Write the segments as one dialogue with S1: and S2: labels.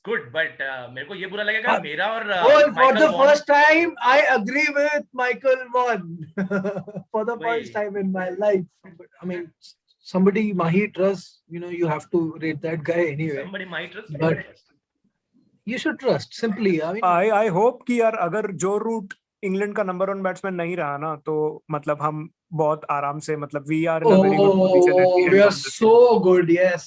S1: good, but मेरे को ये बुरा लगेगा मेरा और
S2: for
S1: Michael
S2: the
S1: Vaughan.
S2: first time, I agree with Michael Vaughan. For the
S1: वही.
S2: first time in my life. I mean, somebody Mahi trust, you have to rate that guy anyway.
S1: Somebody might trust, you
S2: But
S1: might trust.
S2: you should trust, simply. I mean,
S3: I hope कि यार अगर जो root England का number 1 batsman नहीं रहा ना, तो मतलब हम बहुत आराम से, मतलब we are in a very good position at the
S2: we
S3: end
S2: are
S3: of this.
S2: so good, yes.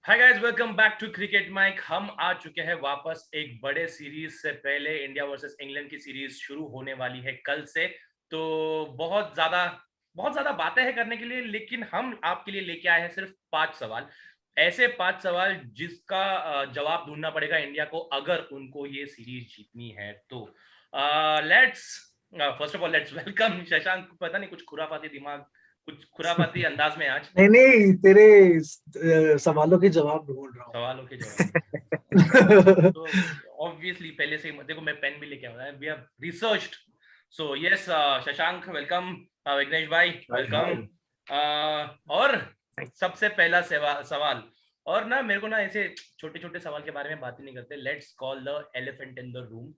S1: Hi guys, welcome back to Cricket Mike. हम आ चुके हैं वापस एक बड़े सीरीज से पहले. इंडिया वर्सेस इंग्लैंड की सीरीज शुरू होने वाली है कल से, तो बहुत ज्यादा बातें हैं करने के लिए, लेकिन हम आपके लिए लेके आए हैं सिर्फ 5 सवाल. ऐसे 5 सवाल जिसका जवाब ढूंढना पड़ेगा इंडिया को अगर उनको ये सीरीज जीतनी है. तो first of all let's welcome Shashank. पता नहीं कुछ खुराफाती अंदाज में आज
S2: नहीं, तेरे सवालों के जवाब ढूंढ रहा हूँ.
S1: सवालों के जवाब. तो ऑब्वियसली पहले से देखो मैं पेन भी लेके आया. We have researched. So yes Shashank welcome. Vighnesh भाई वेलकम. और सबसे पहला सवाल, और ना मेरे को ना ऐसे छोटे छोटे सवाल के बारे में बात ही नहीं करते. Let's call the elephant in the room.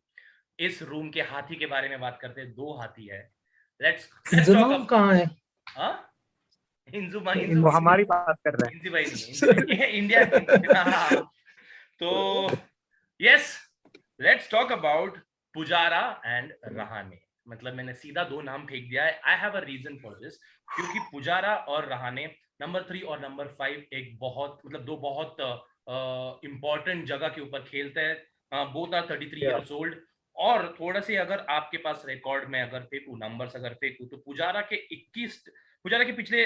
S1: इस रूम के हाथी के बारे में बात करते हैं. 2 हाथी है. Let's talk.
S2: कहाँ है?
S1: हाँ,
S3: वो हमारी बात कर रहे
S1: हैं. इंडिया. तो yes, let's talk about Pujara and Rahane. मतलब मैंने सीधा 2 नाम फेंक दिया है. I have a reason for this, क्योंकि पुजारा और रहाणे नंबर 3 और नंबर 5 एक बहुत मतलब 2 बहुत इंपॉर्टेंट जगह के ऊपर खेलते हैं. Both are 33 years old. और थोड़ा सी अगर आपके पास रिकॉर्ड में अगर फेंकू, नंबर्स अगर फेंकू, तो पुजारा के पिछले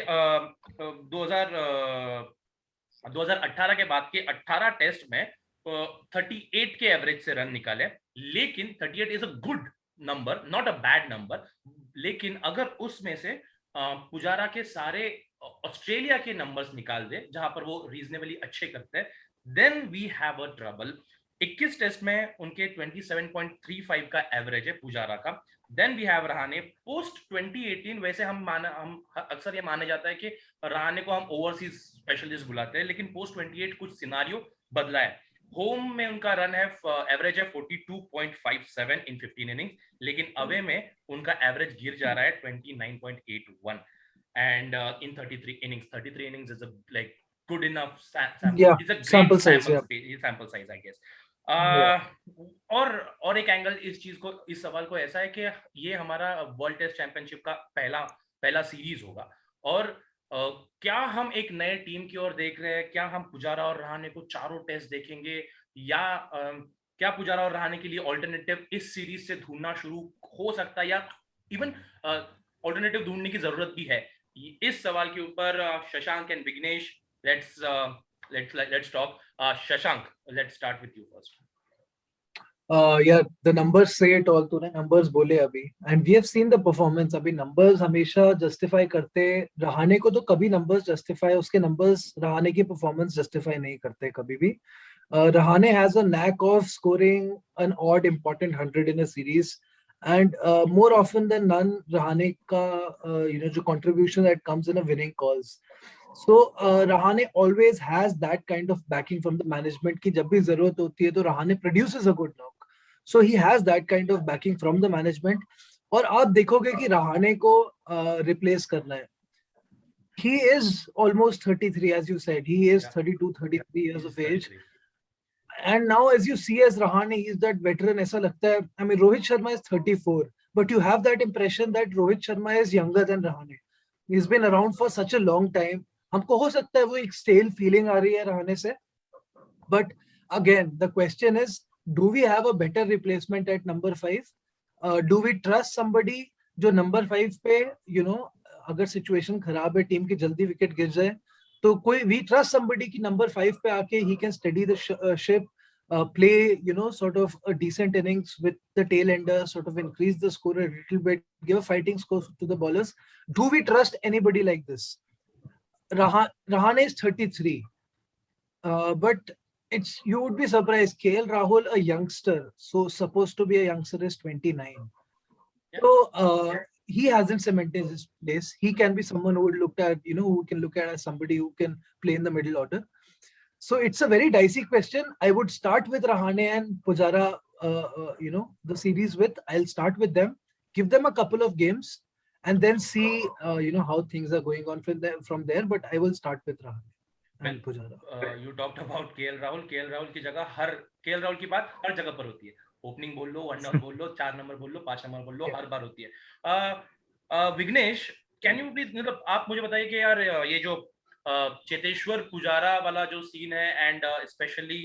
S1: 2018 के बाद के 18 टेस्ट में 38 के एवरेज से रन निकाले. लेकिन 38 is a good number, not a bad number. लेकिन अगर उसमें से पुजारा के सारे ऑस्ट्रेलिया के नंबर्स निकाल दे जहां पर वो रीजनेबली अच्छे करते हैं, then we have a trouble. 21 test में उनके 27.35 का एवरेज है पुजारा का. Then we have Rahane post 2018. वैसे हम अक्सर ये माना जाता है कि रहाणे को हम ओवरसीज स्पेशलिस्ट बुलाते हैं, लेकिन पोस्ट 28 कुछ सिनारियो बदला है. होम में उनका रन है एवरेज है 42.57 इन 15 इनिंग्स, लेकिन अवे में उनका एवरेज गिर जा रहा है 29.81. And in 33 innings is a like good enough sample.
S2: Yeah,
S1: it's a great
S2: sample size,
S1: sample size I guess. और एक एंगल इस सवाल को ऐसा है कि ये हमारा वर्ल्ड टेस्ट चैंपियनशिप का पहला सीरीज होगा. और क्या हम एक नए टीम की ओर देख रहे हैं? क्या हम पुजारा और रहाणे को चारों टेस्ट देखेंगे, या क्या पुजारा और रहाणे के लिए ऑल्टरनेटिव इस सीरीज से ढूंढना शुरू हो सकता है, या इवन ऑल्टरनेटिव ढूंढने की जरूरत भी है? इस सवाल के ऊपर Shashank and Vighnesh, let's talk. Shashank, let's start with you first.
S2: Yeah, the numbers say it all. तूने numbers बोले अभी, and we have seen the performance. अभी numbers हमेशा justify करते. रहाणे को तो कभी numbers justify, उसके numbers रहाणे की performance justify नहीं करते कभी भी. Rahane has a knack of scoring an odd important 100 in a series, and more often than none Rahane ka jo contribution that comes in a winning cause. So Rahane always has that kind of backing from the management ki jab bhi zarurat hoti hai to Rahane produces a good knock. So he has that kind of backing from the management. और आप देखोगे कि रहाणे को replace करना है. He is almost 33, as you said. He is 32, 33 years of age. And now, as you see, as Rahane, he is that veteran. ऐसा लगता है. I mean, Rohit Sharma is 34, but you have that impression that Rohit Sharma is younger than Rahane. He's been around for such a long time. हमको हो सकता है वो एक stale feeling आ रही है रहाणे से. But again, the question is, do we have a better replacement at number 5? Do we trust somebody जो number 5 पे, अगर situation खराब है, team की जल्दी wicket गिर जाए, तो कोई we trust somebody कि number 5 पे आके he can steady the ship, play sort of a decent innings with the tail ender, sort of increase the score a little bit, give a fighting score to the bowlers. Do we trust anybody like this? Rahane is 33, but it's, you would be surprised. KL Rahul, a youngster, so supposed to be a youngster, is 29.
S1: Yeah.
S2: So he hasn't cemented his place. He can be someone who would look at, who can look at as somebody who can play in the middle order. So it's a very dicey question. I would start with Rahane and Pujara, the series with. I'll start with them, give them a couple of games, and then see, how things are going on from there. But I will start with Rahane and Pujara.
S1: You talked about KL Rahul. KL Rahul की जगह KL Rahul की बात हर जगह पर होती है. Opening बोल लो, 1 down बोल लो, 4 नंबर बोल लो, 5 नंबर बोल लो, हर बार होती है. विघ्नेश, कैन यू प्लीज, मतलब आप मुझे बताइए कि यार ये जो चेतेश्वर पुजारा वाला जो सीन है, एंड स्पेशली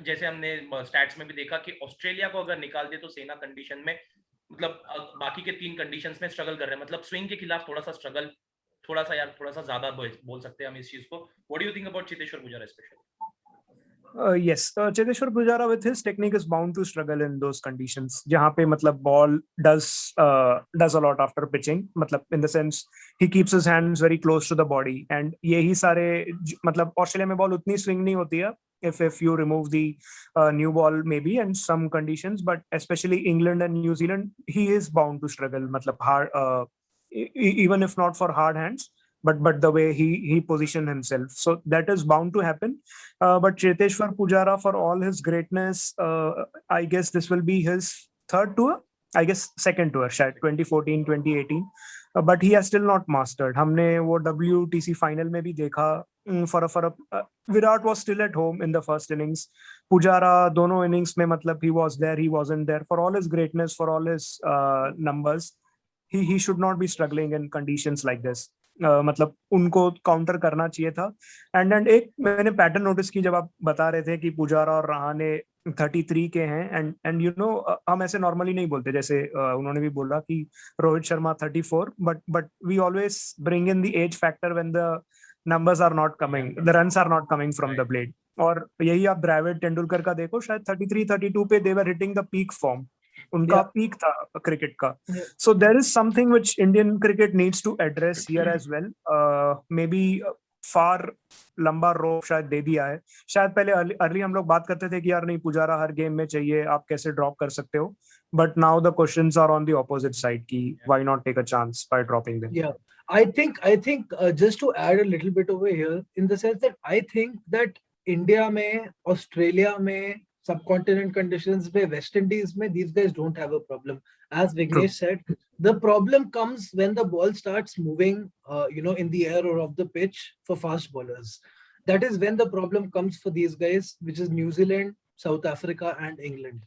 S1: जैसे हमने स्टैट्स में भी देखा कि ऑस्ट्रेलिया को अगर निकाल दे तो सेना कंडीशन में, मतलब बाकी के 3 कंडीशंस में स्ट्रगल कर रहे हैं, मतलब स्विंग के खिलाफ थोड़ा सा स्ट्रगल, थोड़ा सा ज्यादा बोल सकते हैं हम इस चीज को. What do you think about Cheteshwar Pujara specially?
S3: Yes, Cheteshwar Pujara with his technique is bound to struggle in those conditions. जहाँ पे मतलब ball does a lot after pitching. मतलब in the sense he keeps his hands very close to the body, and यही सारे मतलब Australia में ball उतनी swing नहीं होती है if you remove the new ball maybe and some conditions, but especially England and New Zealand, he is bound to struggle. मतलब hard, even if not for hard hands, but the way he positioned himself, so that is bound to happen. But Cheteshwar Pujara, for all his greatness, I guess this will be his third tour, I guess second tour, शायद 2014 2018, but he has still not mastered. हमने वो WTC final में भी देखा, for a Virat was still at home in the first innings. Pujara दोनों innings में मतलब he was there, he wasn't there. For all his greatness, for all his numbers, he should not be struggling in conditions like this. मतलब उनको counter करना चाहिए था. And एक मैंने पैटर्न नोटिस की जब आप बता रहे थे कि पुजारा और रहाणे 33 के हैं, एंड हम ऐसे नॉर्मली नहीं बोलते, जैसे उन्होंने भी बोला कि Rohit Sharma 34, but we always bring in the age factor when the numbers are not coming, the runs are not coming from the blade. और यही आप द्रविड़ तेंदुलकर का देखो, शायद 33 32 पे they were hitting the peak form. उनका पीक था क्रिकेट का. So there is something which Indian cricket needs to address here as well. Maybe फार लंबा रोप शायद दे दिया है. शायद पहले अर्ली हम लोग बात करते थे कि यार नहीं, पुजारा हर गेम में चाहिए, आप कैसे ड्रॉप कर सकते हो, but now the questions are on the opposite side कि why not take a chance by dropping them.
S2: Yeah, I think just to add a little bit over here, in the sense that I think that India में, Australia में, subcontinent conditions में, West Indies में, these guys don't have a problem. As Vignesh said, the problem comes when the ball starts moving, in the air or off the pitch for fast bowlers. That is when the problem comes for these guys, which is New Zealand, South Africa, and England.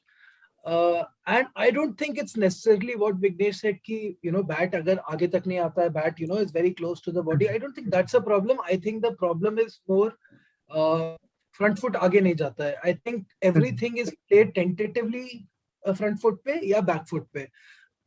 S2: And I don't think it's necessarily what Vignesh said कि bat अगर आगे तक नहीं आता है, bat is very close to the body. I don't think that's a problem. I think the problem is more front foot आगे नहीं जाता है. I think everything is played tentatively front foot पे या back foot पे.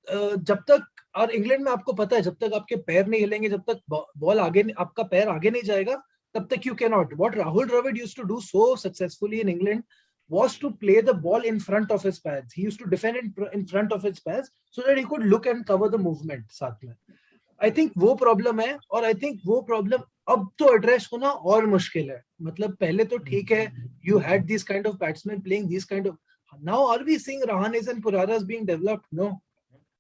S2: जब तक, और इंग्लैंड में आपको पता है, जब तक आपके पैर नहीं हिलेंगे, जब तक बॉल आगे, आपका पैर आगे नहीं जाएगा, तब तक you cannot. What Rahul Dravid used to do so successfully in England was to play the ball in front of his pads. He used to defend in front of his pads so that he could look and cover the movement साथ में. I think वो problem है, और I think वो problem अब तो address होना और मुश्किल है. मतलब पहले तो ठीक है, you had these kind of batsmen playing these kind of. Now are we seeing Rahanes and Puraras being developed? No.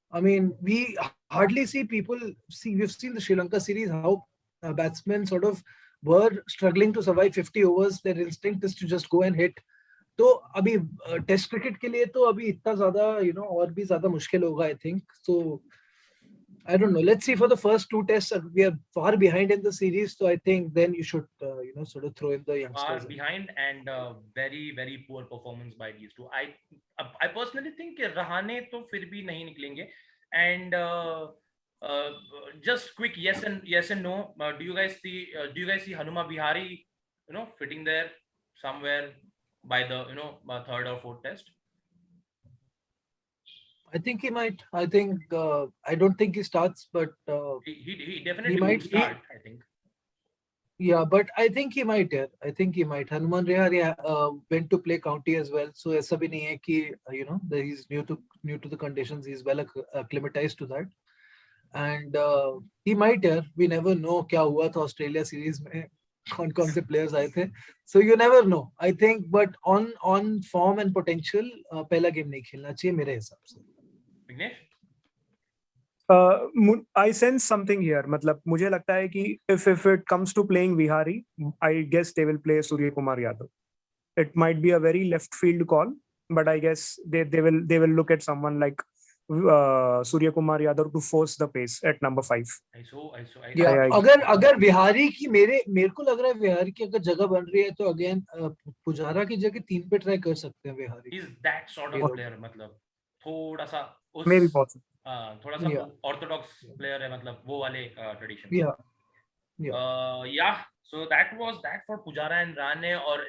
S2: I mean, we hardly see people see. We've seen the Sri Lanka series how batsmen sort of were struggling to survive 50 overs. Their instinct is to just go and hit. तो अभी test cricket के लिए तो अभी इतना ज्यादा और भी ज्यादा मुश्किल होगा, I think. So I don't know. Let's see, for the first 2 tests, we are far behind in the series. So I think then you should, sort of throw in the youngsters.
S1: Far behind, and very, very poor performance by these two. I personally think कि रहाणे तो फिर भी नहीं निकलेंगे. And just quick yes and no. Do you guys see Hanuma Vihari, fitting there somewhere by the third or fourth test?
S2: I think he might. I think I don't think he starts, but
S1: he definitely might start. I think.
S2: Yeah, but I think he might. Yeah, I think he might. Hanuman Vihari went to play county as well, so ऐसा भी नहीं है कि that he's new to the conditions. He's well acclimatized to that, and he might. Yeah, we never know क्या हुआ था Australia series में. कौन से players आए थे. So you never know. I think, but on form and potential, पहला game नहीं खेलना चाहिए मेरे हिसाब से.
S1: Vighnesh?
S3: I sense something here. मतलब मुझे लगता है कि if it comes to playing Vihari, I guess they will play Surya Kumar Yadav. It might be a very left field call, but I guess they will look at someone like Surya Kumar Yadav to force the pace at number 5.
S2: Yeah, अगर विहारी की मेरे को लग रहा है विहारी की अगर जगह बन रही है तो अगेन पुजारा की जगह 3 पे ट्राई कर सकते हैं Vihari.
S1: Is that sort of player, मतलब थोड़ा सा उस
S3: Maybe possible.
S1: थोड़ा सा ऑर्थोडॉक्स प्लेयर है, मतलब वो वाले tradition. Yeah, so that was that for Pujara and Rahane. और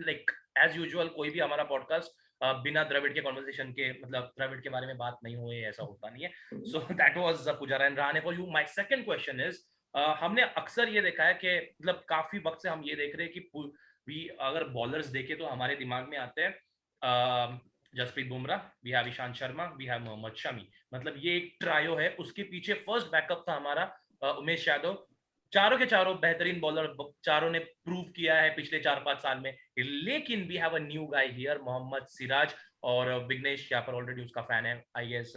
S1: like as usual कोई भी हमारा पॉडकास्ट बिना द्रविड़ के कॉन्वर्सेशन के, मतलब द्रविड़ के बारे में बात नहीं हुई, ऐसा होता नहीं है. So that was Pujara and Rahane for you. My second question is, हमने अक्सर ये देखा है कि मतलब काफी वक्त से हम ये देख रहे हैं कि भी अगर बॉलर्स देखे तो हमारे दिमाग में आते हैं Jasprit Bumrah, we have Ishant Sharma, we have Mohammed Shami. मतलब ये एक ट्रायो है. उसके पीछे फर्स्ट बैकअप था हमारा उमेश यादव. चारों के चारों बेहतरीन बॉलर, चारों ने प्रूव किया है पिछले 4-5 साल में. लेकिन we have a new guy here, Mohammed Siraj. और विघ्नेश यहाँ पर ऑलरेडी उसका फैन है, आई गेस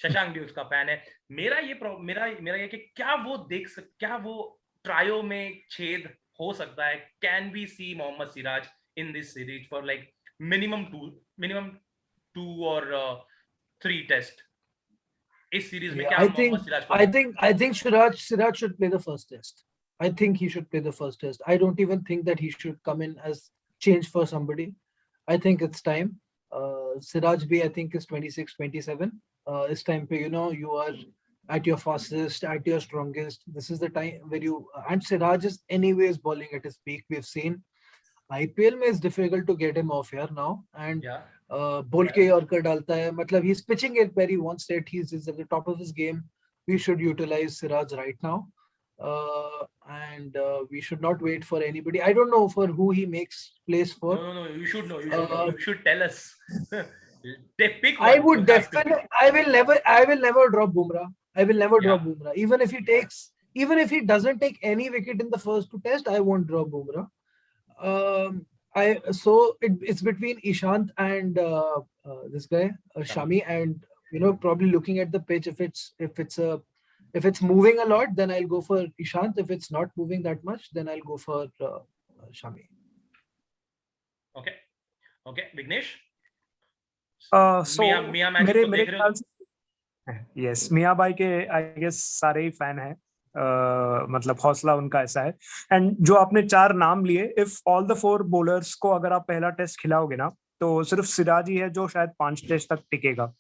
S1: शशांक भी उसका फैन है. मेरा ये कि क्या वो ट्रायो में छेद हो सकता है? Can we see Mohammed Siraj in this series for like minimum 2 or 3 test इस सीरीज में? क्या मोहम्मद सिराज को?
S2: I think Siraj should play the first test. I think he should play the first test. I don't even think that he should come in as change for somebody. I think it's time. Siraj bhi I think is 26, 27. It's time pe, you are at your fastest, at your strongest. This is the time where and Siraj is anyways bowling at his peak. We've seen IPL में is difficult to get him off here now, and बोल के yorker डालता है. मतलब he's pitching it where he wants it. He's at the top of his game. We should utilize Siraj right now, and we should not wait for anybody. I don't know for who he makes place for.
S1: No, you should know. You should tell us. They pick.
S2: I would definitely. I will never drop Bumrah. I will never drop Bumrah. Even if he doesn't take any wicket in the first 2 tests, I won't drop Bumrah. So it's between Ishant and this guy Shami, and probably looking at the pitch, if it's moving a lot, then I'll go for Ishant. If it's not moving that much, then I'll go for Shami.
S1: Okay, Vignesh.
S3: So
S1: Miyan match को देख रहे हो?
S3: Yes, मियां भाई के I guess सारे ही fan हैं. मतलब हौसला उनका ऐसा है. एंड जो आपने 4 नाम लिए, इफ ऑल द 4 बॉलर्स को अगर आप पहला टेस्ट खिलाओगे ना, तो सिर्फ सिराज ही है जो शायद 5 टेस्ट तक टिकेगा.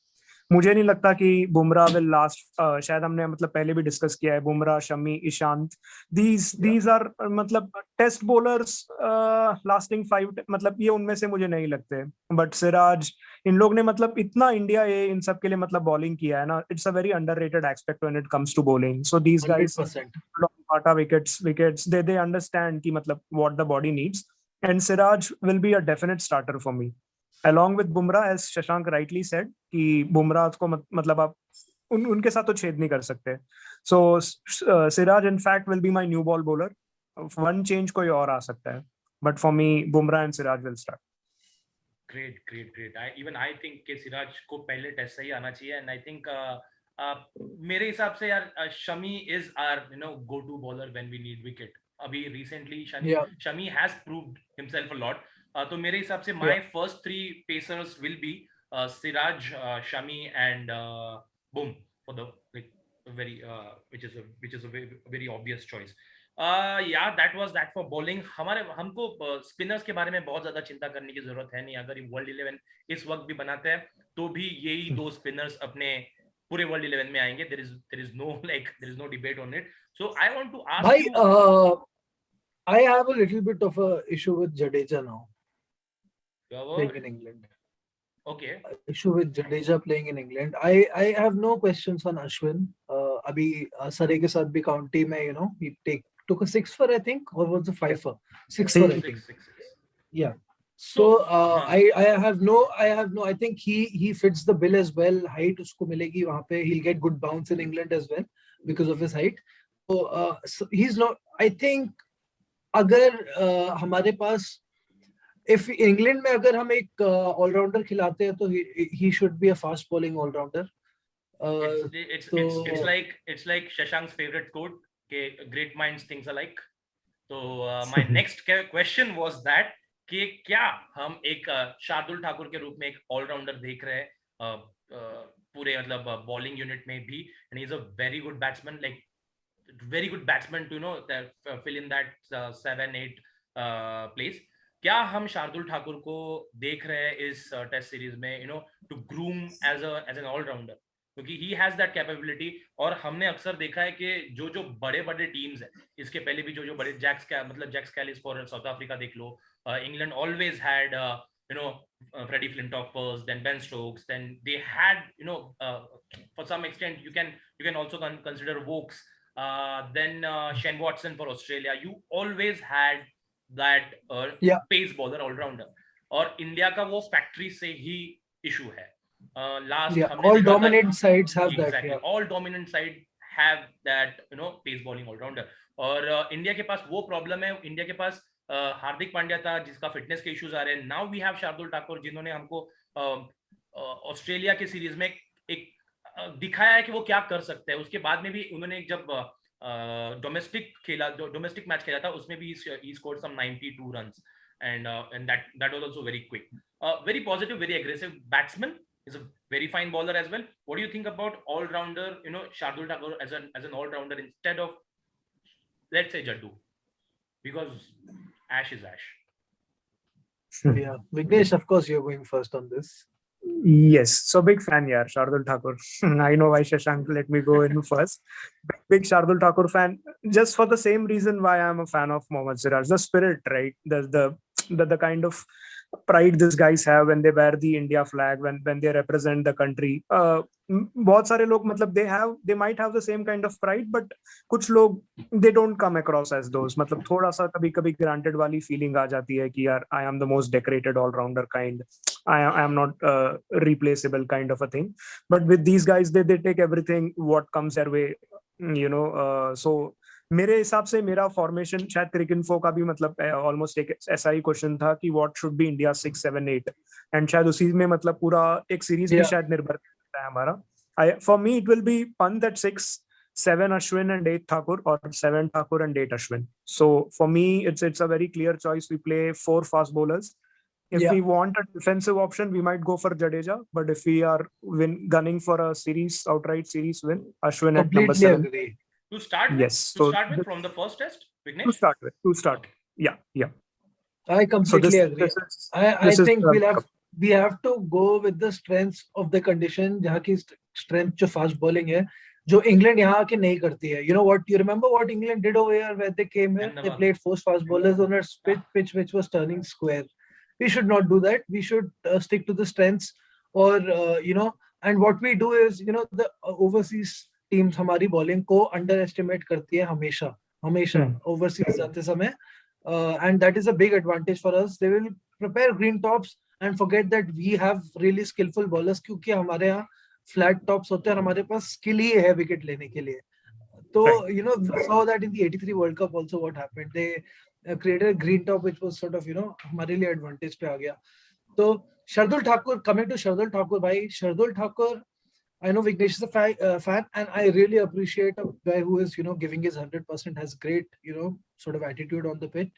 S3: मुझे नहीं लगता कि बुमराह विल लास्ट. शायद हमने मतलब पहले भी डिस्कस किया है, बुमराह, शमी, ईशांत, these आर मतलब टेस्ट बॉलर्स लास्टिंग 5, मतलब ये उनमें से मुझे नहीं लगते. बट सिराज, इन लोग ने मतलब इतना इंडिया ये इन सब के लिए मतलब बॉलिंग किया है ना. It's a very underrated aspect when it comes to bowling. So these guys pata wickets, they understand कि मतलब what the body needs, and Siraj will be a definite starter for me along with Bumrah, as Shashank rightly said कि बुमराह को मतलब आप उनके साथ तो छेद नहीं कर सकते. So Siraj in fact will be my new ball bowler. One change कोई और आ सकता है, but for me Bumrah and Siraj will start.
S1: Great. I think कि सिराज को पहले टेस्ट से ही आना चाहिए. And I think मेरे हिसाब से यार Shami is our go to bowler when we need wicket. अभी recently Shami has proved himself a lot. तो मेरे हिसाब से my first 3 pacers will be Siraj, Shami and Boom for the very which is a very obvious choice. That was that for bowling. हमको spinners के बारे में बहुत ज्यादा चिंता करने की जरूरत है नहीं. अगर वर्ल्ड 11 इस वक्त भी बनाते हैं तो भी यही 2 स्पिनर्स अपने पूरे वर्ल्ड 11 में आएंगे. there is no debate on it. So I want to ask you,
S2: I have a little bit of a issue with Jadeja now playing in England.
S1: Okay.
S2: Issue with Jadeja playing in England. I have no questions on Ashwin. अभी सरे के साथ भी county में he took a 6 for I think, or was it 5 for 6 for I think. Yeah. So I have no. I think he fits the bill as well. Height उसको मिलेगी वहाँ पे. He'll get good bounce in England as well because of his height. So he's not. I think अगर हमारे पास if England में अगर हम एक ऑलराउंडर खिलाते हैं तो he should be a fast bowling allrounder.
S1: It's
S2: तो
S1: like Shashank's favorite quote, कि great minds thinks alike. तो my next question was that कि क्या हम एक शार्दुल ठाकुर के रूप में एक ऑलराउंडर देख रहे हैं पूरे मतलब बॉलिंग यूनिट में भी, and he's a very good batsman, like very good batsman to fill in that 7-8 place. क्या हम शार्दुल ठाकुर को देख रहे हैं इस टेस्ट सीरीज में to groom as an allrounder, क्योंकि ही हैज दैट कैपेबिलिटी. और हमने अक्सर देखा है कि जो जो बड़े बड़े टीम्स है, इसके पहले भी जो जो बड़े Jacques Kallis for South Africa देख लो, England always had Freddie Flintoffers, then Ben Stokes, then they had for some extent you can also consider Vokes, then Shane Watson for Australia. You always had that pace bowler all-rounder. और India का वो factory से ही issue है.
S2: all dominant sides have
S1: exactly,
S2: that.
S1: all dominant side have that pace bowling all-rounder. और India के पास वो problem है. India के पास हार्दिक पांड्या था जिसका फिटनेस के इश्यूज आ रहे हैं. Now we have Shardul Thakur जिन्होंने हमको ऑस्ट्रेलिया के सीरीज में एक दिखाया है कि वो क्या कर सकते हैं. उसके बाद में भी उन्होंने जब डोमेस्टिक मैच खेला था उसमें भी he scored some 92 runs, and that was also very quick, very positive, very aggressive batsman. Is a very fine bowler as well. What do you think about all-rounder Shardul Thakur as an all-rounder instead of, let's say, Jaddu, because Ash is Ash.
S2: Yeah, Vignesh, of course you're going first on this.
S3: Yes, so big fan, yeah, Shardul Thakur. I know why Shashank let me go in first. Big Shardul Thakur fan, just for the same reason why I'm a fan of Mohammad Siraj. The spirit, right? The kind of pride these guys have when they wear the India flag, when they represent the country. बहुत सारे लोग मतलब they might have the same kind of pride, but कुछ लोग they don't come across as those. मतलब थोड़ा सा कभी granted वाली feeling आ जाती है कि यार I am the most decorated all-rounder kind. I am not replaceable kind of a thing. But with these guys, they take everything what comes their way, so मेरे हिसाब से मेरा फॉर्मेशन शायद क्रिकेइन्फो का भी मतलब ऑलमोस्ट एक ऐसा ही क्वेश्चन था कि what should be India 6, 7, 8, and शायद उसी में मतलब पूरा एक सीरीज भी शायद निर्भर करता है हमारा. For me it will be Pant at 6, 7 Ashwin and 8 Thakur, or 7 Thakur and 8 Ashwin. So for me it's a very clear choice. We play 4 fast bowlers. If we want a defensive option, we might go for Jadeja. But if we are gunning for a outright series win, Ashwin at number 7.
S2: Agree.
S1: To start with,
S3: yes.
S1: Start with from the first test, Vignesh?
S3: To start. Yeah.
S2: I completely agree. I think we have to go with the strengths of the condition. जहाँ की strength जो fast bowling है, जो England यहाँ आके नहीं करती है. You remember what England did over here when they came here? They played 4 fast bowlers on a pitch which was turning square. We should not do that. We should stick to the strengths, or and what we do is the overseas teams हमारी bowling को underestimate करती है हमेशा overseas जाते समय, and that is a big advantage for us. They will prepare green tops and forget that we have really skilful bowlers, क्योंकि हमारे यहाँ फ्लैट टॉप्स होते हैं और हमारे पास स्किल ही है विकेट लेने के लिए. तो saw that in the 83 world cup also what happened, they created a green top which was sort of हमारे लिए एडवांटेज पे आ गया. तो शार्दुल ठाकुर, coming to शार्दुल ठाकुर, भाई Shardul Thakur, I know Vignesh is a fan, and I really appreciate a guy who is, giving his 100%, has great, sort of attitude on the pitch,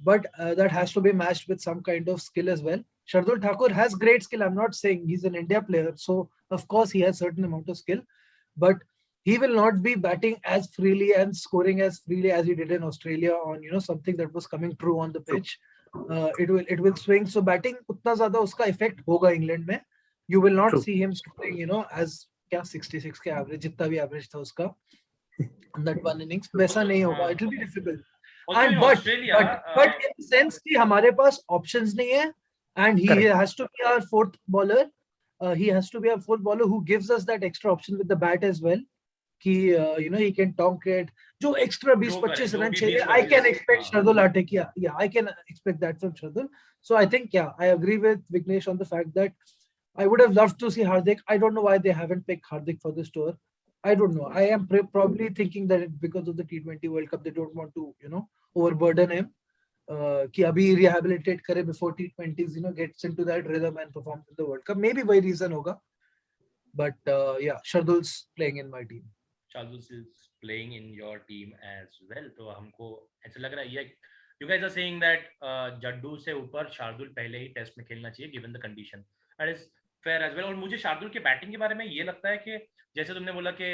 S2: but that has to be matched with some kind of skill as well. Shardul Thakur has great skill. I'm not saying he's an India player, so of course he has certain amount of skill, but he will not be batting as freely and scoring as freely as he did in Australia on, something that was coming true on the pitch. It will swing. So batting उतना ज़्यादा उसका effect होगा England में. You will not see him scoring, as क्या 66 के average, जितना भी average था उसका that one innings, वैसा नहीं होगा. It will be difficult. And but in the sense कि हमारे पास options नहीं है, and he has to be our fourth bowler. He has to be a fourth bowler who gives us that extra option with the bat as well. कि he can tonk it. जो extra 20-25 run चाहिए, I can expect Shardul Thakur. Yeah, I can expect that from Shardul. So I think I agree with Vignesh on the fact that I would have loved to see Hardik. I don't know why they haven't picked Hardik for this tour. I don't know. I am probably thinking that because of the T20 World Cup, they don't want to, overburden him. कि अभी rehabilitate करे before T20s, gets into that rhythm and performs in the World Cup. Maybe वही reason होगा. But yeah, Shardul's playing in my team.
S1: Shardul is playing in your team as well. तो हमको ऐसा लग रहा है ये you guys are saying that Jaddu से ऊपर शार्दुल पहले ही टेस्ट में खेलना चाहिए given the condition. That is fair as well. और मुझे शार्दुल के बैटिंग के बारे में ये लगता है कि जैसे तुमने बोला कि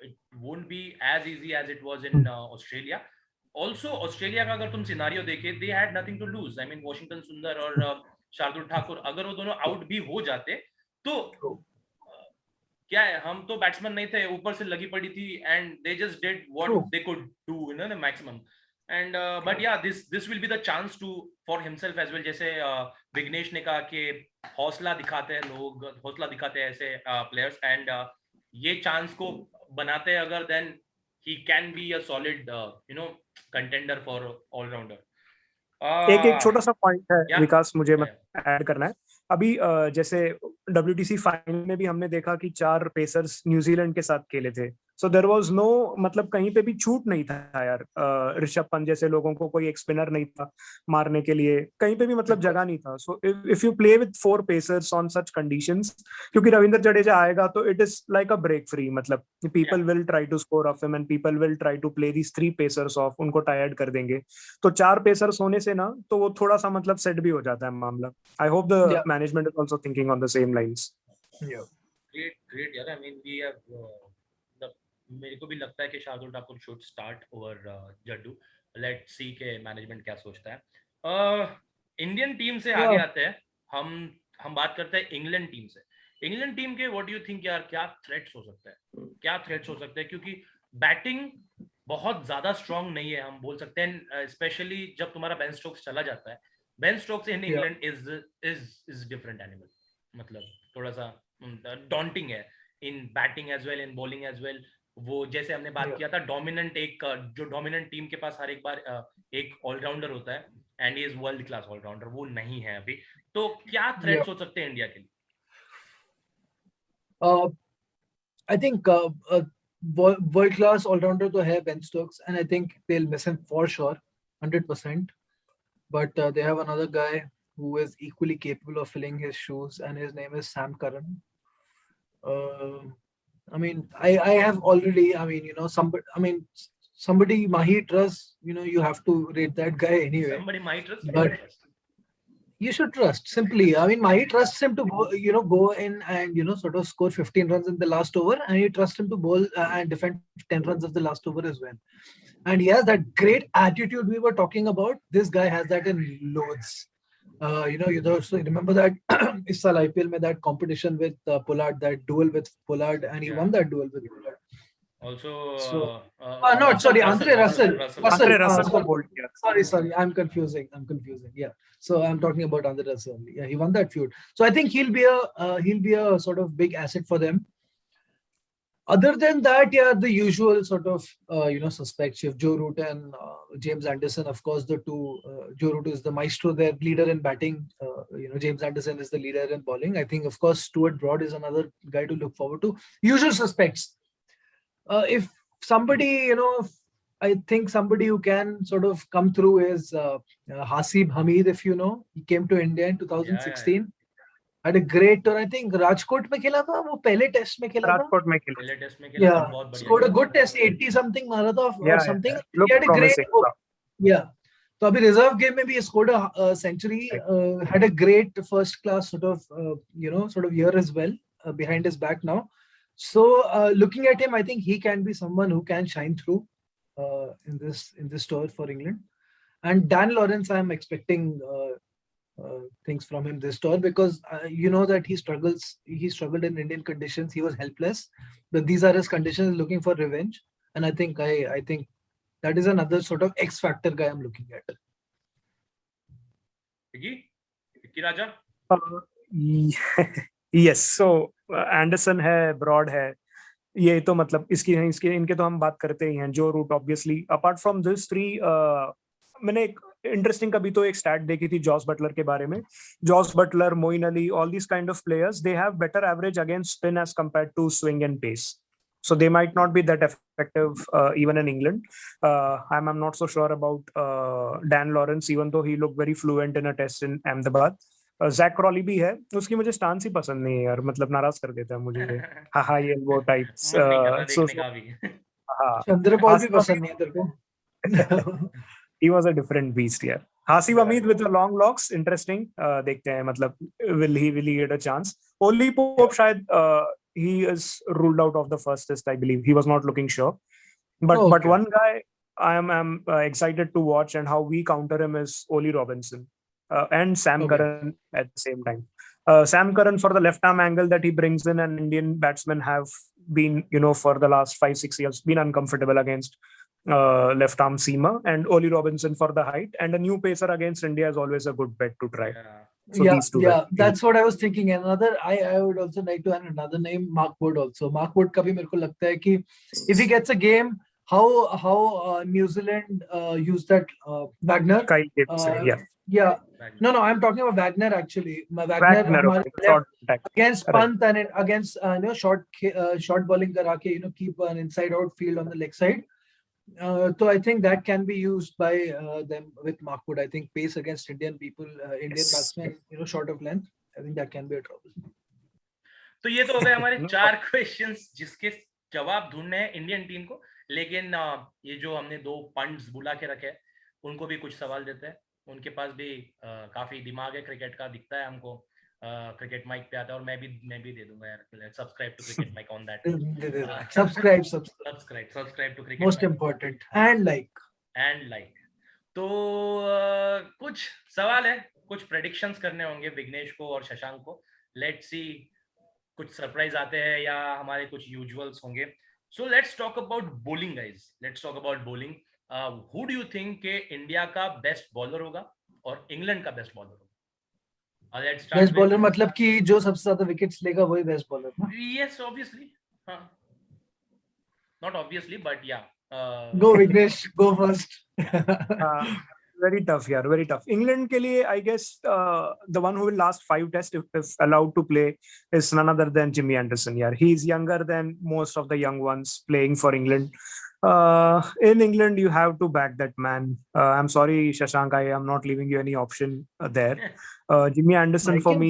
S1: it won't be as easy as it was in Australia. Also Australia का अगर तुम सिनारियो देखे they had nothing to lose. I mean Washington सुंदर और शार्दुल ठाकुर अगर वो दोनों आउट भी हो जाते तो क्या है, हम तो बैट्समैन नहीं थे, ऊपर से लगी पड़ी थी and they just did what they could do in the maximum and but yeah this will be the chance to for himself as well. जैसे विघ्नेश ने कहा कि हौसला दिखाते हैं लोग, हौसला दिखाते हैं ऐसे प्लेयर्स एंड ये चांस को बनाते हैं अगर then he can be a solid contender for allrounder.
S3: एक छोटा सा पॉइंट है
S1: Yeah.
S3: विकास, मुझे ऐड करना है. अभी जैसे WTC फाइनल में भी हमने देखा कि 4 पेसर्स न्यूजीलैंड के साथ खेले थे. सो देयर वाज नो, मतलब कहीं पे भी छूट नहीं था यार. ऋषभ पंत जैसे लोगों को कोई एक स्पिनर नहीं था मारने के लिए, कहीं पे भी मतलब जगह नहीं था. So if you play with 4 pacers on such conditions, क्योंकि रविंद्र जडेजा आएगा तो it is like a break free. मतलब people will try to score off him and people will try to play these 3 pacers off, उनको tired कर देंगे. तो 4 pacers होने से ना तो वो थोड़ा सा मतलब सेट भी हो जाता है मामला. I hope the management is also thinking on the same lines.
S1: Great यार. आई मीन वी हैव मेरे को भी लगता है कि Shardul Thakur should start over Jaddu. Let's see के मैनेजमेंट क्या सोचता है. इंडियन टीम से आगे आते हैं. हम बात करते हैं इंग्लैंड टीम से. इंग्लैंड टीम के व्हाट डू यू थिंक यार, क्या थ्रेट्स हो सकते हैं, क्या थ्रेट्स हो सकते हैं? क्योंकि बैटिंग बहुत ज्यादा स्ट्रांग नहीं है, हम बोल सकते हैं, स्पेशली जब तुम्हारा बेन स्टोक्स चला जाता है. Ben Stokes in England is different animal. मतलब थोड़ा सा डॉन्टिंग है in batting as well, in bowling as well. वो जैसे हमने बात किया था डोमिनेंट, एक जो डोमिनेंट टीम के पास हर एक बार एक ऑलराउंडर होता है and he is world class allrounder, वो नहीं है अभी. तो क्या थ्रेट्स हो सकते हैं इंडिया के लिए?
S2: I think world class all-rounder तो है Ben Stokes, and I think they'll miss him for sure, 100%. But they have another guy who is equally capable of filling his shoes, and his name is Sam Curran. I mean, I have already, I mean, somebody Mahi trusts, you have to rate that guy anyway.
S1: Somebody might trust,
S2: but you should trust, simply. I mean, Mahi trusts him to go in and sort of score 15 runs in the last over, and you trust him to bowl and defend 10 runs of the last over as well. And he has that great attitude we were talking about. This guy has that in loads. So remember that इस साल IPL में that competition with Pollard, that duel with Pollard, and he won that duel with Pollard.
S1: Also,
S2: Andre Russell.
S3: Andre Russell को bold किया.
S2: Sorry, I'm confusing. Yeah. So I'm talking about Andre Russell only. Yeah, he won that feud. So I think he'll be a sort of big asset for them. Other than that, yeah, the usual sort of suspects. You have Joe Root and James Anderson. Of course, the two. Joe Root is the maestro, their leader in batting. James Anderson is the leader in bowling. I think, of course, Stuart Broad is another guy to look forward to. Usual suspects. If somebody, I think somebody who can sort of come through is Hasib Hamid. If you know, he came to India in 2016. Yeah. Had a great tour. I think Rajkot में खेला था, वो पहले test में खेला था.
S3: राजकोट में खेला.
S1: पहले टेस्ट में खेला था, बहुत बढ़िया.
S2: Scored a good test, 80 something मारा था or something. He had a great. Yeah. तो अभी रिजर्व गेम में भी scored a century. Had a great first class sort of year as well behind his back now. So looking at him, I think he can be someone who can shine through in this tour for England. And Dan Lawrence, I am expecting things from him this tour, because that he struggled in Indian conditions. He was helpless, but these are his conditions, looking for revenge. And I think that is another sort of X factor guy I'm looking at.
S1: Vicky Raja?
S3: Yes, so Anderson है, Broad है, ये तो मतलब इनके तो हम बात करते ही हैं. जो root obviously. Apart from this 3, मैंने एक इंटरेस्टिंग कभी तो एक स्टैट देखी थी जॉस बटलर के बारे में. Jos Buttler, Moin Ali, all these kind of players, they have better average against spin as compared to swing and pace. so they might not be that effective even in England. I'm not so sure about Dan Lawrence, even though he looked very fluent in a test in Ahmedabad. Zak Crawley भी है, उसकी मुझे stance ही पसंद नहीं है यार, मतलब नाराज कर देता है मुझे हाँ ये वो टाइप्स
S1: मन नहीं कर रहा देखने का भी।
S3: हाँ
S2: चंद्रपॉल भी पसंद नहीं है तेरे को?
S3: he was a different beast यार. Hasib Hamid with the long locks, interesting. देखते हैं मतलब will he get a chance? Oli Pope शायद he is ruled out of the first test, I believe. He was not looking sure. But one guy I am excited to watch and how we counter him is Oli Robinson and Sam Curran at the same time. Sam Curran, for the left arm angle that he brings in, and Indian batsmen have been, for the last 5-6 years, been uncomfortable against left arm seamer, and Oli Robinson for the height, and a new pacer against India is always a good bet to try. So these two
S2: that's what I was thinking. Another, I would also like to add another name, Mark Wood also. Mark Wood का भी मेरे को लगता है कि if he gets a game, how New Zealand used that Wagner. Yeah. No, I'm talking about Wagner actually. Wagner against Pant and against short bowling करा के keep an inside out field on the leg side. So I think that can be used by them with Mark Wood. I think pace against Indian batsmen, short of length. I think that can be a trouble.
S1: तो ये तो हो गए हमारे 4 questions जिसके जवाब ढूंढने हैं इंडियन टीम को, लेकिन ये जो हमने 2 पंड्स बुला के रखे हैं उनको भी कुछ सवाल देते हैं. उनके पास भी काफी दिमाग है क्रिकेट का, दिखता है हमको. क्रिकेट माइक पे आता है, और मैं भी दे दूंगा यार. Subscribe to cricket mic on that. Subscribe to cricket,
S2: most important, and like.
S1: तो कुछ सवाल है, कुछ प्रेडिक्शंस करने होंगे विघ्नेश को और शशांक को. लेट्स सी कुछ सरप्राइज आते हैं या हमारे कुछ यूजुअल्स होंगे. So let's talk about bowling guys. Let's talk about bowling. Who do you think के इंडिया का बेस्ट बॉलर होगा और इंग्लैंड का बेस्ट बॉलर होगा?
S2: बेस्ट बॉलर मतलब कि जो सबसे ज्यादा विकेट्स लेगा वही बेस्ट बॉलर ना?
S1: Yes, obviously. Not obviously, but yeah.
S2: Go Vignesh, go first.
S3: Very tough, yeah, very tough. England के लिए, I guess, the one who will last 5 tests if allowed to play is none other than Jimmy Anderson. Yeah, he's younger than most of the young ones playing for England. In England, you have to back that man. I'm sorry, Shashank, I am not leaving you any option there. Jimmy Anderson for me.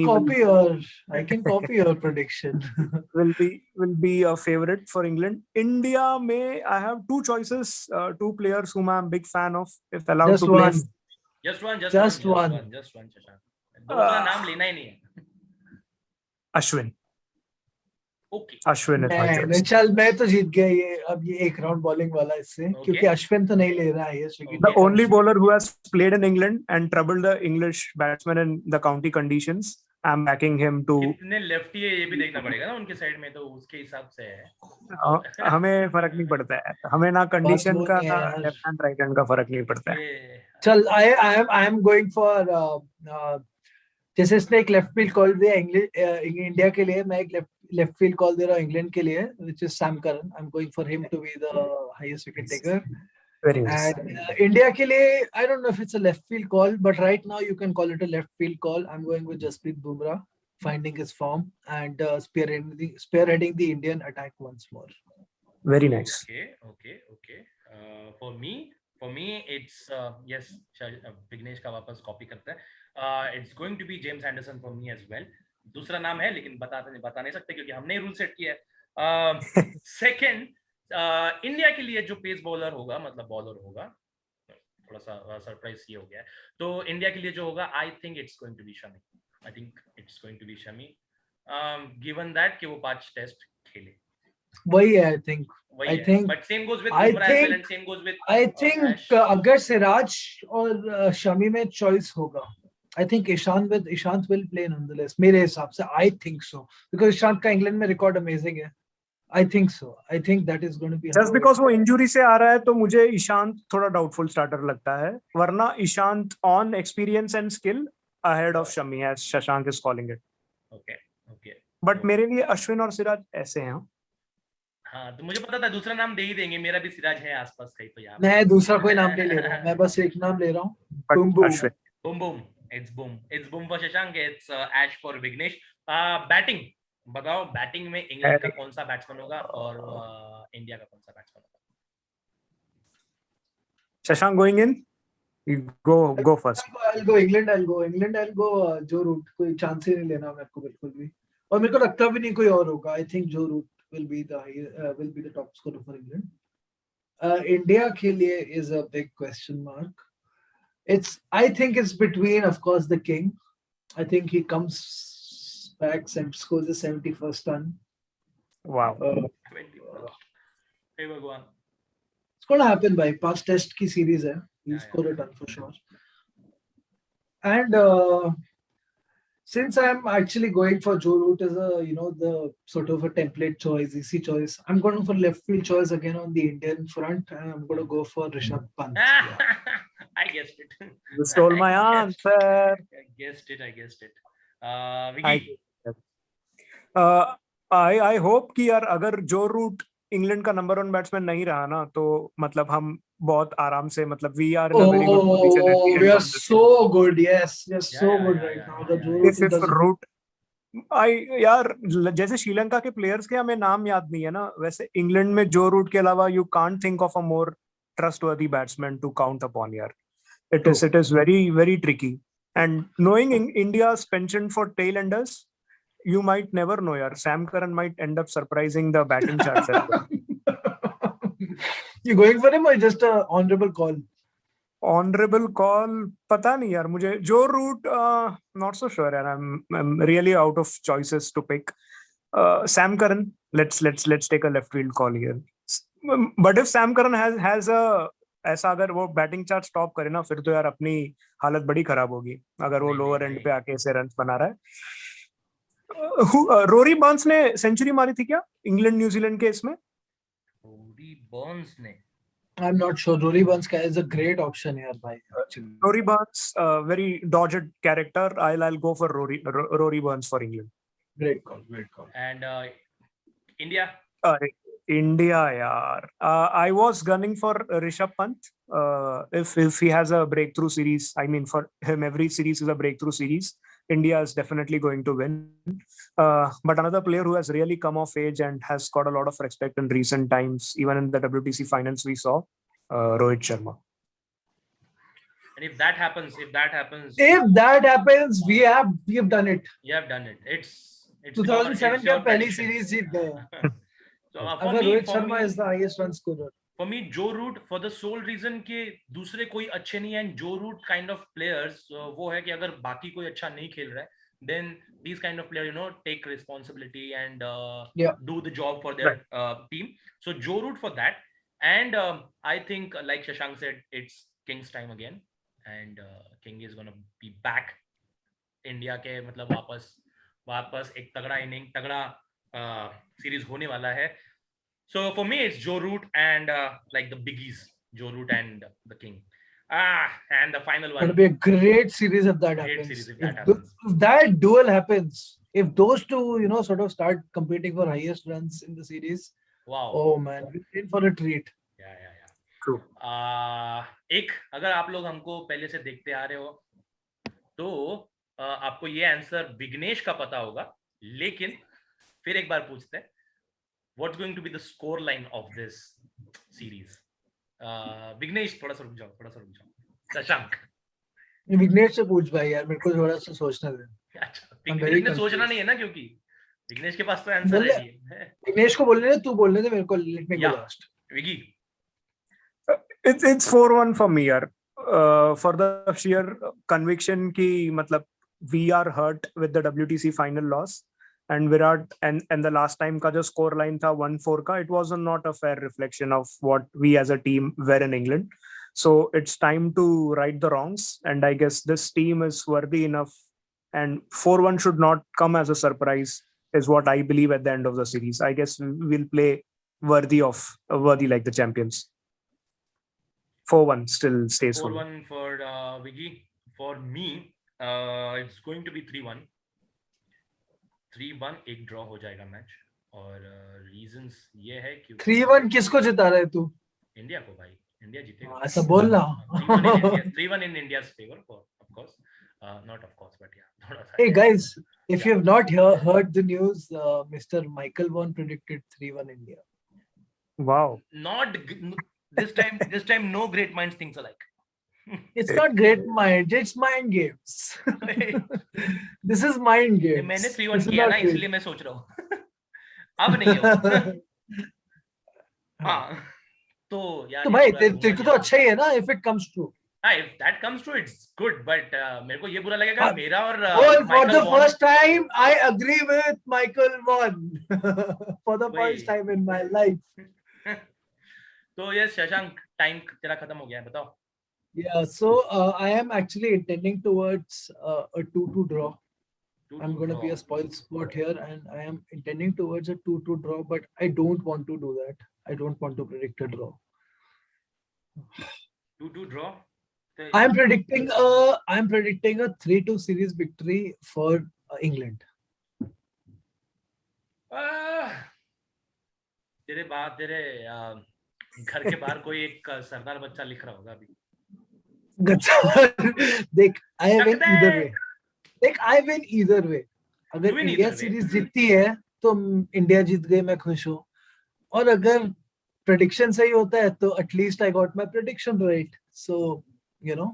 S2: I can copy your prediction.
S3: will be a favorite for England. India may, I have 2 choices, 2 players whom I'm a big fan of if allowed to play.
S1: Just one. Shashank. दूसरा नाम लेना ही नहीं है.
S3: Ashwin.
S1: Okay.
S3: Ashwin is my choice.
S2: चल मैं तो जीत गया ये. अब ये एक राउंड बॉलिंग वाला इससे, क्योंकि अश्विन तो नहीं ले रहा है.
S3: The only bowler who has played in England and troubled the English batsmen in the county conditions. I'm backing him to.
S1: कितने लेफ्टी है ये भी देखना पड़ेगा ना उनके साइड में, तो उसके हिसाब से है.
S3: हमें फर्क नहीं पड़ता है, हमें ना कंडीशन का ना लेफ्ट हैंड राइट हैंड का फर्क नहीं पड़ता है.
S2: चल I am going for जैसे इसने एक लेफ्ट फील्ड कॉल दिया इंडिया के लिए, मैं एक लेफ्ट फील्ड कॉल दे रहा हूँ इंग्लैंड के लिए, which is Sam Curran. I'm going for him to be the highest wicket taker.
S3: Very nice.
S2: And India के लिए, I don't know if it's a left field call, but right now you can call it a left field call. I'm going with Jasprit Bumrah, finding his form and spearheading the Indian attack once more.
S3: Very nice.
S1: Okay. For me, it's yes. Vignesh का वापस copy करते हैं. It's going to be James Anderson for me as well. दूसरा नाम है लेकिन बता नहीं सकते क्योंकि हमने रूल सेट किया है. सेकंड, इंडिया के लिए जो पेस बॉलर होगा, मतलब बॉलर होगा, थोड़ा सा सरप्राइज ये हो गया है. तो इंडिया के लिए जो होगा, I think it's going to be Shami. Given that कि वो 5 टेस्ट खेले.
S2: वही है, I think
S1: but same goes with Bumrah as well, and same goes with
S2: I think अगर सिराज और शमी में चॉइस होगा, I think Ishant will play nonetheless. मेरे हिसाब से I think so, because Ishant का इंग्लैंड में रिकॉर्ड अमेजिंग है. I think so. I think that is going to be
S3: just because वो इंजरी से आ रहा है, तो मुझे ईशांत थोड़ा डाउटफुल स्टार्टर लगता है. वरना Ishant on experience and skill ahead of Shami, as Shashank is calling it.
S1: Okay.
S3: But मेरे लिए अश्विन और सिराज ऐसे हैं.
S1: हाँ, तो मुझे पता था दूसरा नाम दे ही देंगे. मेरा भी सिराज है आसपास कहीं, तो यार
S2: मैं दूसरा कोई नाम नहीं ले रहा हूँ, मैं बस एक नाम ले रहा हूँ.
S1: Boom. It's boom for Shashank. It's Ash for Vignesh. Batting. बताओ बैटिंग में इंग्लैंड का कौन सा बैट्समैन होगा और इंडिया का कौन सा बैट्समैन होगा?
S3: Shashank going in? You go first.
S2: I'll go England. I'll go Joe Root. कोई चांस ही नहीं लेना मेरे को बिल्कुल भी, और मेरे को लगता भी नहीं कोई और होगा. I think Joe Root will be the top scorer for England. India के लिए is a big question mark. I think it's between, of course, the king. I think he comes back and scores the 71st run.
S3: Wow.
S1: 20. Hey भगवान.
S2: It's going to happen by past test की series है. He'll
S1: Yeah,
S2: score a ton for sure. And since I'm actually going for Joe Root as the sort of a template choice, easy choice, I'm going for left field choice again on the Indian front, and I'm going to go for Rishabh Pant.
S1: I guessed it.
S3: You stole my answer.
S1: I guessed it. Vicky.
S3: I hope कि यार अगर जो root England का number 1 batsman नहीं रहा ना, तो मतलब हम बहुत आराम से, मतलब we are in a very good position at the end
S2: We are
S3: of the
S2: so good. Yes, we are so good right now. The Joe Root
S3: if root यार जैसे श्रीलंका के प्लेयर्स के हमें नाम याद नहीं है ना, वैसे इंग्लैंड में जो रूट के अलावा you can't think of a more trustworthy batsman to count upon यार. It is very very tricky, and knowing India's penchant for tailenders, you might never know yaar. Sam Curran might end up surprising the batting charts as well.
S2: You going for him or just a honorable call?
S3: Honorable call पता नहीं यार मुझे. जो root not so sure यार. I'm really out of choices to pick. Sam Curran, let's take a left field call here. But if Sam Curran has a ऐसा अगर वो batting chart stop करे ना, फिर तो यार अपनी हालत बड़ी खराब होगी अगर वो लोअर एंड पे आके ऐसे रन्स बना रहा है. रोरी बर्न्स ने सेंचुरी मारी थी क्या इंग्लैंड न्यूजीलैंड के इसमें?
S1: रोरी बर्न्स ने,
S2: I'm not sure. Rory Burns is a great option here, bhai.
S3: Rory Burns, very dogged character. I'll go for Rory Burns for England.
S2: Great call.
S1: And India.
S3: India, yaar. I was gunning for Rishabh Pant. If he has a breakthrough series, I mean for him every series is a breakthrough series. India is definitely going to win. But another player who has really come of age and has got a lot of respect in recent times, even in the WTC finals we saw, Rohit Sharma.
S1: And if that happens,
S2: we have done it.
S1: You have done it. It's
S2: 2007 का पहली series जीत गए.
S1: So
S2: Rohit Sharma is the highest run scorer.
S1: For me, Joe Root for the sole reason कि दूसरे कोई अच्छे नहीं हैं, and Joe Root kind of players वो है कि अगर बाकी कोई अच्छा नहीं खेल रहा है, then these kind of players take responsibility and do the job for their team. So Joe Root for that, and I think like Shashank said, it's King's time again, and King is gonna be back. India के मतलब वापस एक तगड़ा inning तगड़ा series होने वाला है. So for me, it's Joe Root and like the biggies, Joe Root and the King. And the final one.
S2: It'll be a great series if that happens. If that duel happens, if those two, sort of start competing for highest runs in the series.
S1: Wow.
S2: Oh man, we're in for a treat.
S1: Yeah.
S3: True.
S1: एक अगर आप लोग हमको पहले से देखते आ रहे हो, तो आपको ये आंसर विघ्नेश का पता होगा, लेकिन फिर एक बार पूछते हैं. What's going to be the score line of this series? Vignesh, थोड़ा सा रुक जाओ. शशांक.
S2: विघ्नेश से पूछ भाई यार, मेरे को थोड़ा सा सोचना दे.
S1: अच्छा, विघ्नेश ने सोचना नहीं है ना, क्योंकि विघ्नेश के पास तो आंसर है.
S2: विघ्नेश को बोलने दे, तू बोलने दे मेरे को. Let me go last.
S1: Viggy.
S3: It's 4-1 for me यार. For the sheer conviction कि मतलब we are hurt with the WTC final loss. And Virat and the last time का जो score line था 1-4 का, it was not a fair reflection of what we as a team were in England. So it's time to right the wrongs, and I guess this team is worthy enough, and 4-1 should not come as a surprise, is what I believe at the end of the series. I guess we'll play worthy like the champions. 4-1 still stays
S1: 4-1 for Viggy. For me, it's going to be 3-1. 3-1 एक draw हो जाएगा match, और reasons ये है कि
S2: 3-1 किसको जिता रहा है तू?
S1: इंडिया को भाई, इंडिया जीतेगा.
S2: ऐसा बोलना.
S1: 3-1 in India's favor, of course. Not of course, but yeah, थोड़ा सा
S2: Hey
S1: है.
S2: guys, if you have not heard the news, Mr. Michael Vaughan predicted 3-1 India.
S3: Wow.
S1: Not this time. This time, no great minds think alike.
S2: It's not great mind, it's mind games. This is mind games.
S1: मैंने 3-1
S2: This is
S1: किया
S2: not
S1: ना,
S2: real.
S1: इसलिए मैं सोच रहा हूँ. अब नहीं हो. हाँ. तो यार
S2: तो
S1: ये
S2: भाई
S1: पूरा
S2: तेरे को तो
S1: rumor
S2: अच्छा ही है ना, if it comes true.
S1: हाँ, if that comes true, it's good. But मेरे को ये बुरा लगेगा
S2: हाँ.
S1: मेरा और
S2: Oh, for
S1: Michael
S2: the
S1: Vaughan.
S2: first time, I agree with Michael Vaughan. For the
S1: वही.
S2: first time in my life.
S1: तो ये शशांक, टाइम तेरा खत्म हो गया है, बताओ.
S2: Yeah, so I am actually intending towards a 2-2 draw. I'm going to be a spoil sport here, and I am intending towards a 2-2 draw, but I don't want to do that. I don't want to predict a draw.
S1: 2-2 draw. तो
S2: I'm predicting a 3-2 series victory for England.
S1: तेरे घर के बाहर कोई एक सरदार बच्चा लिख रहा होगा अभी.
S2: देख, I win either way. देख, I win either way. अगर
S1: You win
S2: India
S1: either way.
S2: Series जीतती है तो इंडिया जीत गई, मैं खुश हूँ. और अगर prediction सही होता है तो at least I got my prediction right. So, you know,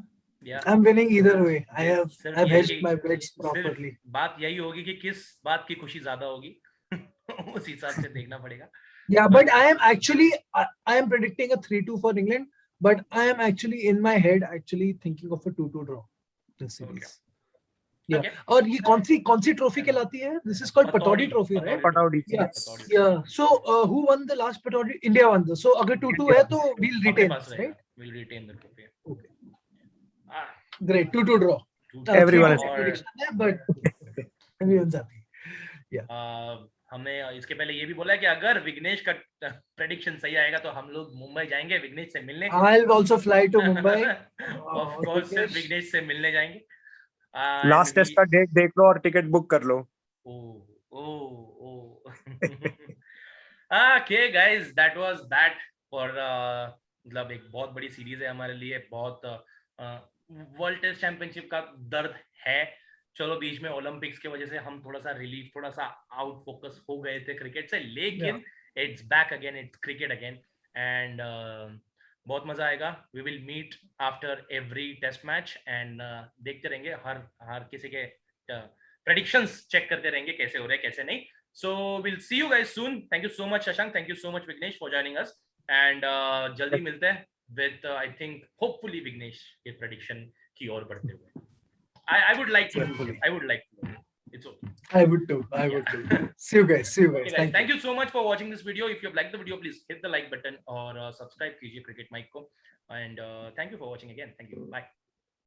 S1: Yeah.
S2: I'm winning either way.
S1: सिर्फ
S2: I've
S1: ये
S2: hedged
S1: कि
S2: my bets
S1: सिर्फ
S2: properly.
S1: बात यही होगी कि किस बात की खुशी ज्यादा होगी. उस हिसाब से देखना पड़ेगा.
S2: Yeah, but I am predicting a 3-2 for England, but I am actually in my head actually thinking of a 2-2 draw this series.
S1: Okay.
S2: Yeah.
S1: Okay.
S2: और ये कौन सी trophy कहलाती है? This is called Pataudi Trophy, right?
S3: Pataudi.
S2: Yeah.
S1: Pataudi.
S2: Yeah. So who won the last Pataudi? India won the. So अगर 2-2 है तो we'll
S1: अपने
S2: retain,
S1: पास रहेगा.
S2: right?
S1: We'll retain the trophy.
S2: Okay.
S1: Ah,
S2: Great. 2-2 draw.
S1: 2-2
S3: Everyone is
S1: और,
S2: prediction है, but everyone's happy.
S1: हमने इसके पहले ये भी बोला है कि अगर विघ्नेश का प्रेडिक्शन सही आएगा तो हम लोग मुंबई जाएंगे विघ्नेश से मिलने.
S2: I'll also fly to Mumbai.
S1: Of course, सिर्फ विघ्नेश से मिलने जाएंगे.
S3: लास्ट टेस्ट का डेट देख लो और टिकट बुक कर लो.
S1: Okay guys, that was that for मतलब एक बहुत बड़ी सीरीज है हमारे लिए. बहुत वर्ल्ड टेस्ट चैंपियनशिप का दर्द है. चलो बीच में ओलंपिक्स की वजह से हम थोड़ा सा रिलीफ, थोड़ा सा आउट फोकस हो गए थे क्रिकेट से, लेकिन it's back again, it's cricket again. And बहुत मजा आएगा. We will meet after every test match and देखते रहेंगे, हर किसी के प्रेडिक्शंस चेक करते रहेंगे कैसे हो रहे हैं कैसे नहीं. So will see you guys soon. Thank you so much Shashank, thank you so much Vighnesh for joining us. And जल्दी मिलते हैं with I think hopefully Vighnesh के प्रेडिक्शन की ओर बढ़ते हुए. I would like to. I would like to. It's okay.
S2: I would too. See you guys.
S1: Okay, guys. Thank you so much for watching this video. If you have liked the video, please hit the like button or subscribe कीजिए Cricket Mike को. And thank you for watching again. Thank you. Bye.